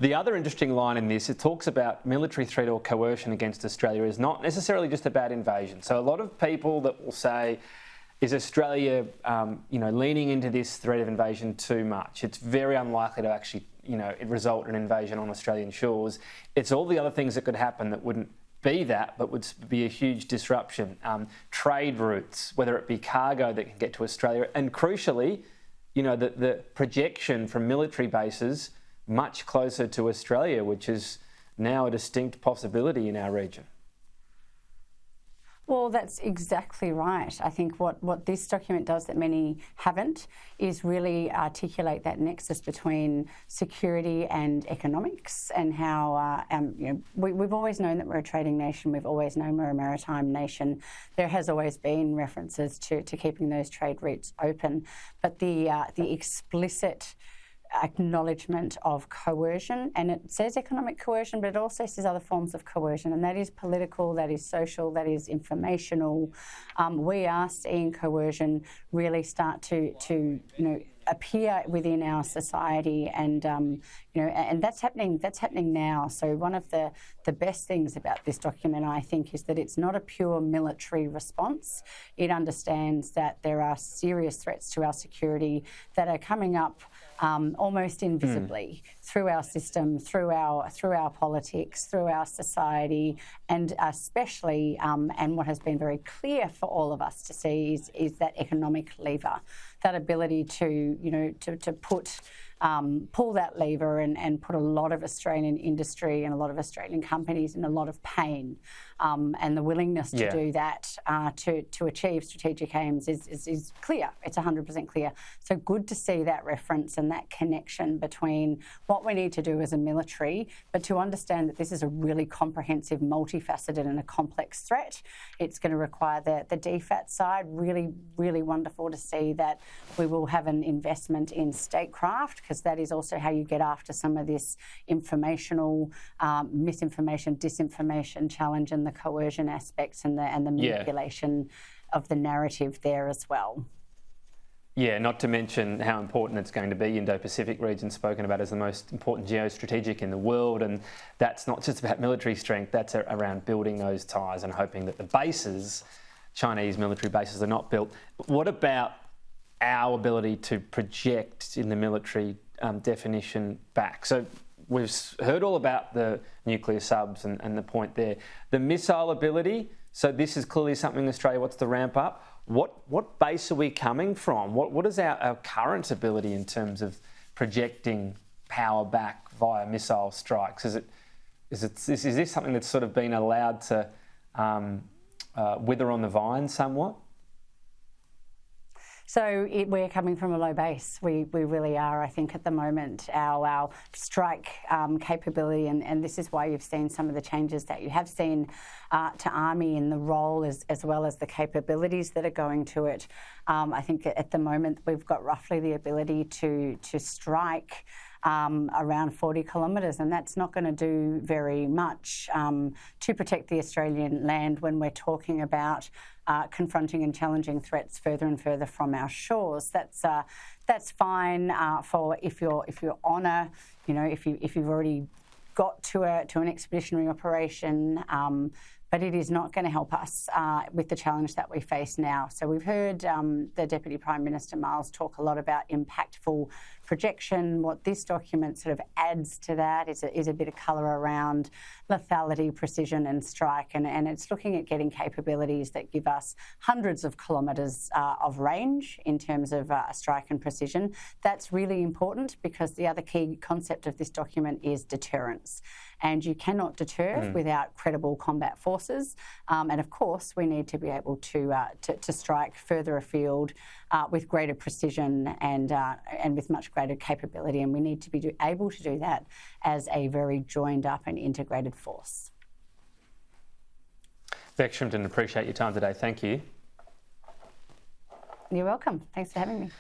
The other interesting line in this, it talks about military threat or coercion against Australia is not necessarily just about invasion. So a lot of people that will say, is Australia, leaning into this threat of invasion too much? It's very unlikely to actually, result in an invasion on Australian shores. It's all the other things that could happen that wouldn't be that, but would be a huge disruption. Trade routes, whether it be cargo that can get to Australia, and crucially, the projection from military bases much closer to Australia, which is now a distinct possibility in our region. Well, that's exactly right. I think what this document does that many haven't is really articulate that nexus between security and economics, and how we've always known that we're a trading nation. We've always known we're a maritime nation. There has always been references to keeping those trade routes open, but the explicit acknowledgement of coercion, and it says economic coercion, but it also says other forms of coercion, and that is political, that is social, that is informational. We are seeing coercion really start to appear within our society, and and that's happening now. So one of the best things about this document, I think, is that it's not a pure military response. It understands that there are serious threats to our security that are coming up almost invisibly through our system, through our politics, through our society, and especially, and what has been very clear for all of us to see is that economic lever, that ability to pull that lever and put a lot of Australian industry and a lot of Australian companies in a lot of pain, and the willingness to do that to achieve strategic aims is clear. It's 100% clear. So good to see that reference and that connection between what we need to do as a military, but to understand that this is a really comprehensive, multifaceted and a complex threat. It's going to require the DFAT side. Really, really wonderful to see that we will have an investment in statecraft, because that is also how you get after some of this informational misinformation, disinformation challenge, and the coercion aspects and the manipulation of the narrative there as well. Yeah, not to mention how important it's going to be. Indo-Pacific region spoken about as the most important geostrategic in the world, and that's not just about military strength, that's around building those ties and hoping that the bases, Chinese military bases, are not built. What about our ability to project in the military definition back? So we've heard all about the nuclear subs and the point there. The missile ability, so this is clearly something Australia wants to ramp up. What base are we coming from? What is our current ability in terms of projecting power back via missile strikes? Is this something that's sort of been allowed to wither on the vine somewhat? So we're coming from a low base. We really are, I think, at the moment. Our strike capability, and this is why you've seen some of the changes that you have seen to Army in the role as well as the capabilities that are going to it. I think at the moment we've got roughly the ability to strike around 40 kilometres, and that's not going to do very much to protect the Australian land when we're talking about confronting and challenging threats further and further from our shores. That's fine for if you're on a, if you've already got to an expeditionary operation. But it is not going to help us with the challenge that we face now. So we've heard the Deputy Prime Minister Miles talk a lot about impactful projection. What this document sort of adds to that is a bit of colour around lethality, precision and strike, and it's looking at getting capabilities that give us hundreds of kilometres of range in terms of strike and precision. That's really important, because the other key concept of this document is deterrence. And you cannot deter without credible combat forces. And of course, we need to be able to strike further afield with greater precision and with much greater capability. And we need to be able to do that as a very joined up and integrated force. Beck Shrimpton, appreciate your time today. Thank you. You're welcome. Thanks for having me.